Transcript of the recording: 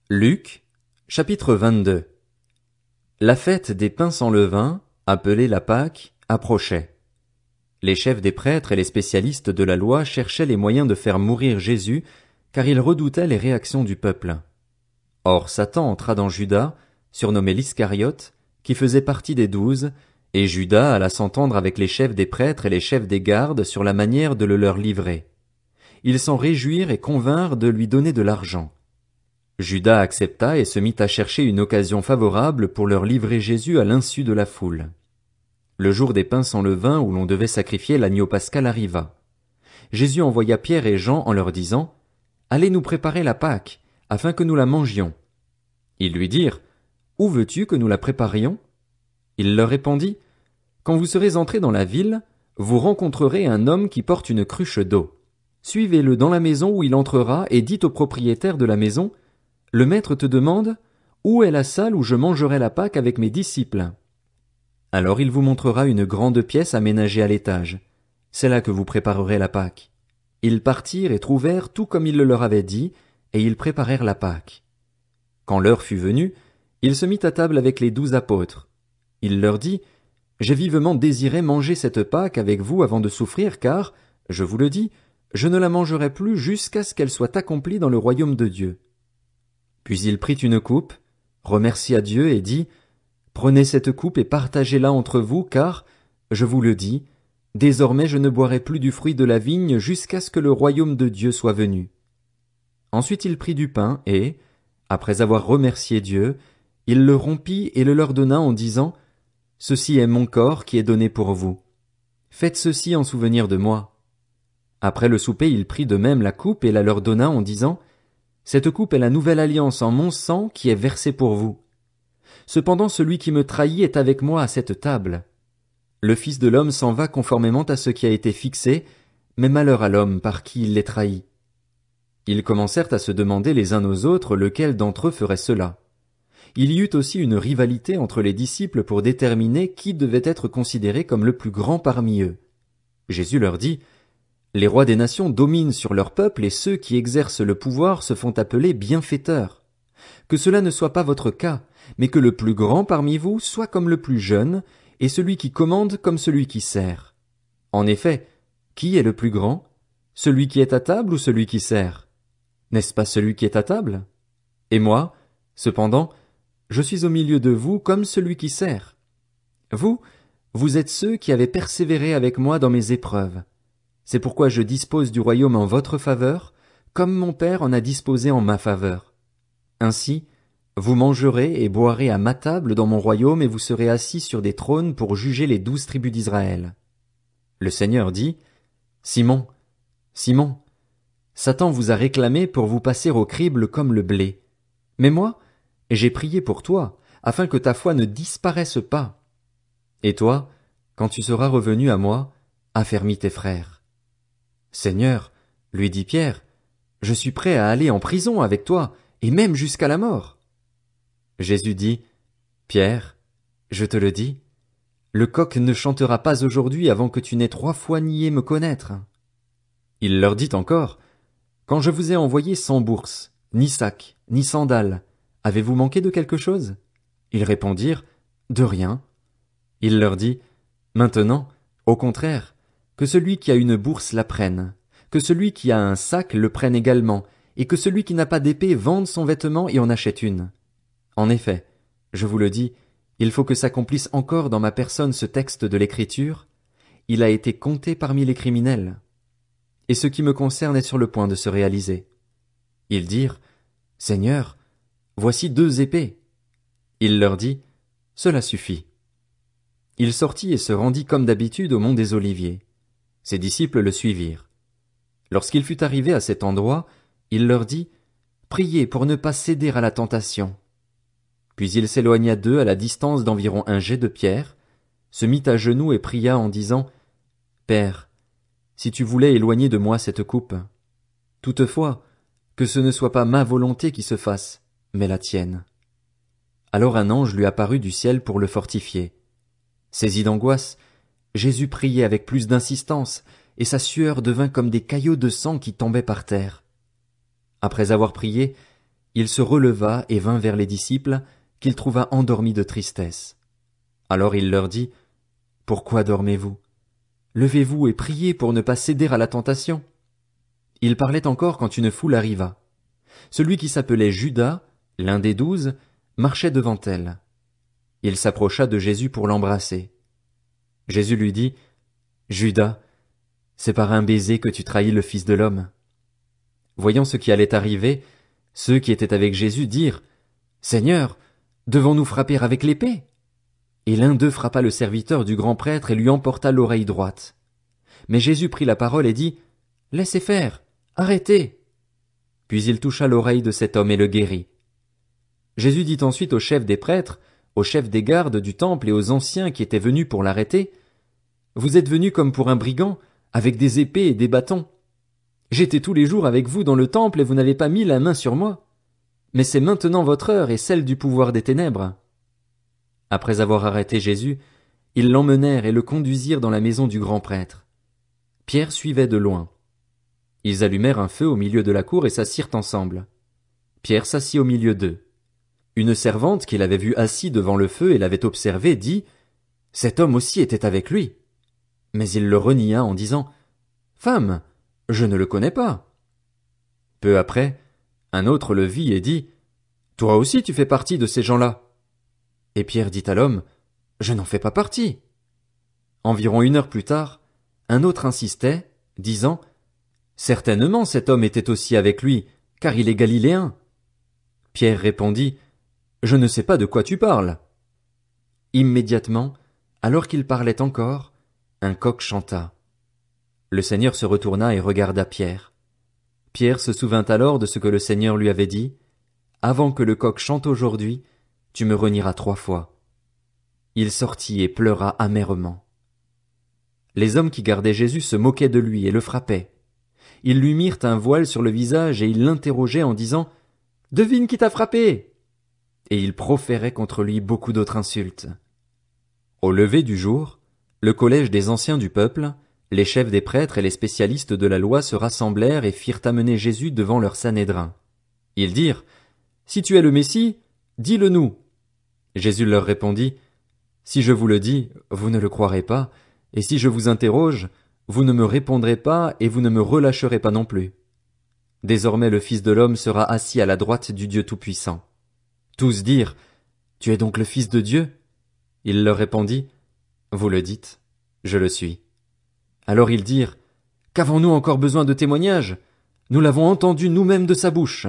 Luc, chapitre 22. La fête des pains sans levain, appelée la Pâque, approchait. Les chefs des prêtres et les spécialistes de la loi cherchaient les moyens de faire mourir Jésus, car ils redoutaient les réactions du peuple. Or Satan entra dans Judas, surnommé l'Iscariote, qui faisait partie des 12, et Judas alla s'entendre avec les chefs des prêtres et les chefs des gardes sur la manière de le leur livrer. Ils s'en réjouirent et convinrent de lui donner de l'argent. Judas accepta et se mit à chercher une occasion favorable pour leur livrer Jésus à l'insu de la foule. Le jour des pains sans levain où l'on devait sacrifier l'agneau pascal arriva. Jésus envoya Pierre et Jean en leur disant « Allez nous préparer la Pâque, afin que nous la mangions. » Ils lui dirent « Où veux-tu que nous la préparions ?» Il leur répondit « Quand vous serez entrés dans la ville, vous rencontrerez un homme qui porte une cruche d'eau. Suivez-le dans la maison où il entrera et dites au propriétaire de la maison « Le maître te demande « Où est la salle où je mangerai la Pâque avec mes disciples ?» Alors il vous montrera une grande pièce aménagée à l'étage. C'est là que vous préparerez la Pâque. Ils partirent et trouvèrent tout comme il le leur avait dit, et ils préparèrent la Pâque. Quand l'heure fut venue, il se mit à table avec les 12 apôtres. Il leur dit « J'ai vivement désiré manger cette Pâque avec vous avant de souffrir, car, je vous le dis, je ne la mangerai plus jusqu'à ce qu'elle soit accomplie dans le royaume de Dieu. » Puis il prit une coupe, remercia Dieu et dit « Prenez cette coupe et partagez-la entre vous, car, je vous le dis, désormais je ne boirai plus du fruit de la vigne jusqu'à ce que le royaume de Dieu soit venu. » Ensuite il prit du pain et, après avoir remercié Dieu, il le rompit et le leur donna en disant « Ceci est mon corps qui est donné pour vous. Faites ceci en souvenir de moi. » Après le souper il prit de même la coupe et la leur donna en disant « Cette coupe est la nouvelle alliance en mon sang qui est versée pour vous. Cependant celui qui me trahit est avec moi à cette table. Le Fils de l'homme s'en va conformément à ce qui a été fixé, mais malheur à l'homme par qui il les trahit. » Ils commencèrent à se demander les uns aux autres lequel d'entre eux ferait cela. Il y eut aussi une rivalité entre les disciples pour déterminer qui devait être considéré comme le plus grand parmi eux. Jésus leur dit « Les rois des nations dominent sur leur peuple et ceux qui exercent le pouvoir se font appeler bienfaiteurs. Que cela ne soit pas votre cas, mais que le plus grand parmi vous soit comme le plus jeune, et celui qui commande comme celui qui sert. En effet, qui est le plus grand? Celui qui est à table ou celui qui sert? N'est-ce pas celui qui est à table? Et moi, cependant, je suis au milieu de vous comme celui qui sert. Vous êtes ceux qui avez persévéré avec moi dans mes épreuves. C'est pourquoi je dispose du royaume en votre faveur, comme mon Père en a disposé en ma faveur. Ainsi, vous mangerez et boirez à ma table dans mon royaume et vous serez assis sur des trônes pour juger les 12 tribus d'Israël. » Le Seigneur dit, « Simon, Simon, Satan vous a réclamé pour vous passer au crible comme le blé. Mais moi, j'ai prié pour toi, afin que ta foi ne disparaisse pas. Et toi, quand tu seras revenu à moi, affermis tes frères. » Seigneur, lui dit Pierre, je suis prêt à aller en prison avec toi, et même jusqu'à la mort. Jésus dit, Pierre, je te le dis, le coq ne chantera pas aujourd'hui avant que tu n'aies 3 fois nié me connaître. Il leur dit encore, quand je vous ai envoyé sans bourse, ni sac, ni sandales, avez-vous manqué de quelque chose? Ils répondirent, de rien. Il leur dit, maintenant, au contraire, que celui qui a une bourse la prenne, que celui qui a un sac le prenne également, et que celui qui n'a pas d'épée vende son vêtement et en achète une. En effet, je vous le dis, il faut que s'accomplisse encore dans ma personne ce texte de l'Écriture, il a été compté parmi les criminels. Et ce qui me concerne est sur le point de se réaliser. Ils dirent, Seigneur, voici 2 épées. Il leur dit, cela suffit. Il sortit et se rendit comme d'habitude au mont des Oliviers. Ses disciples le suivirent. Lorsqu'il fut arrivé à cet endroit, il leur dit, priez pour ne pas céder à la tentation. Puis il s'éloigna d'eux à la distance d'environ un jet de pierre, se mit à genoux et pria en disant, Père, si tu voulais éloigner de moi cette coupe. Toutefois, que ce ne soit pas ma volonté qui se fasse, mais la tienne. Alors un ange lui apparut du ciel pour le fortifier. Saisi d'angoisse, Jésus priait avec plus d'insistance, et sa sueur devint comme des caillots de sang qui tombaient par terre. Après avoir prié, il se releva et vint vers les disciples, qu'il trouva endormis de tristesse. Alors il leur dit, « Pourquoi dormez-vous? Levez-vous et priez pour ne pas céder à la tentation. » Il parlait encore quand une foule arriva. Celui qui s'appelait Judas, l'un des 12, marchait devant elle. Il s'approcha de Jésus pour l'embrasser. Jésus lui dit, « Judas, c'est par un baiser que tu trahis le Fils de l'homme. » Voyant ce qui allait arriver, ceux qui étaient avec Jésus dirent, « Seigneur, devons-nous frapper avec l'épée? » Et l'un d'eux frappa le serviteur du grand prêtre et lui emporta l'oreille droite. Mais Jésus prit la parole et dit, « Laissez faire, arrêtez. » Puis il toucha l'oreille de cet homme et le guérit. Jésus dit ensuite aux chefs des prêtres, aux chefs des gardes du temple et aux anciens qui étaient venus pour l'arrêter, « Vous êtes venus comme pour un brigand, avec des épées et des bâtons. J'étais tous les jours avec vous dans le temple et vous n'avez pas mis la main sur moi. Mais c'est maintenant votre heure et celle du pouvoir des ténèbres. » Après avoir arrêté Jésus, ils l'emmenèrent et le conduisirent dans la maison du grand prêtre. Pierre suivait de loin. Ils allumèrent un feu au milieu de la cour et s'assirent ensemble. Pierre s'assit au milieu d'eux. Une servante qui l'avait vu assis devant le feu et l'avait observé dit, « Cet homme aussi était avec lui. » Mais il le renia en disant, « Femme, je ne le connais pas. » Peu après, un autre le vit et dit, « Toi aussi tu fais partie de ces gens-là. » Et Pierre dit à l'homme, « Je n'en fais pas partie. » Environ 1 heure plus tard, un autre insistait, disant, « Certainement cet homme était aussi avec lui, car il est galiléen. » Pierre répondit, « Je ne sais pas de quoi tu parles. » Immédiatement, alors qu'il parlait encore, un coq chanta. Le Seigneur se retourna et regarda Pierre. Pierre se souvint alors de ce que le Seigneur lui avait dit, « Avant que le coq chante aujourd'hui, tu me renieras 3 fois. » Il sortit et pleura amèrement. Les hommes qui gardaient Jésus se moquaient de lui et le frappaient. Ils lui mirent un voile sur le visage et ils l'interrogeaient en disant, « Devine qui t'a frappé !» Et ils proféraient contre lui beaucoup d'autres insultes. Au lever du jour, le collège des anciens du peuple, les chefs des prêtres et les spécialistes de la loi se rassemblèrent et firent amener Jésus devant leur Sanhédrin. Ils dirent, « Si tu es le Messie, dis-le nous. » Jésus leur répondit, « Si je vous le dis, vous ne le croirez pas, et si je vous interroge, vous ne me répondrez pas et vous ne me relâcherez pas non plus. Désormais le Fils de l'homme sera assis à la droite du Dieu Tout-Puissant. » Tous dirent, « Tu es donc le Fils de Dieu? » Il leur répondit, « Vous le dites, je le suis. » Alors ils dirent, « Qu'avons-nous encore besoin de témoignages? Nous l'avons entendu nous-mêmes de sa bouche. »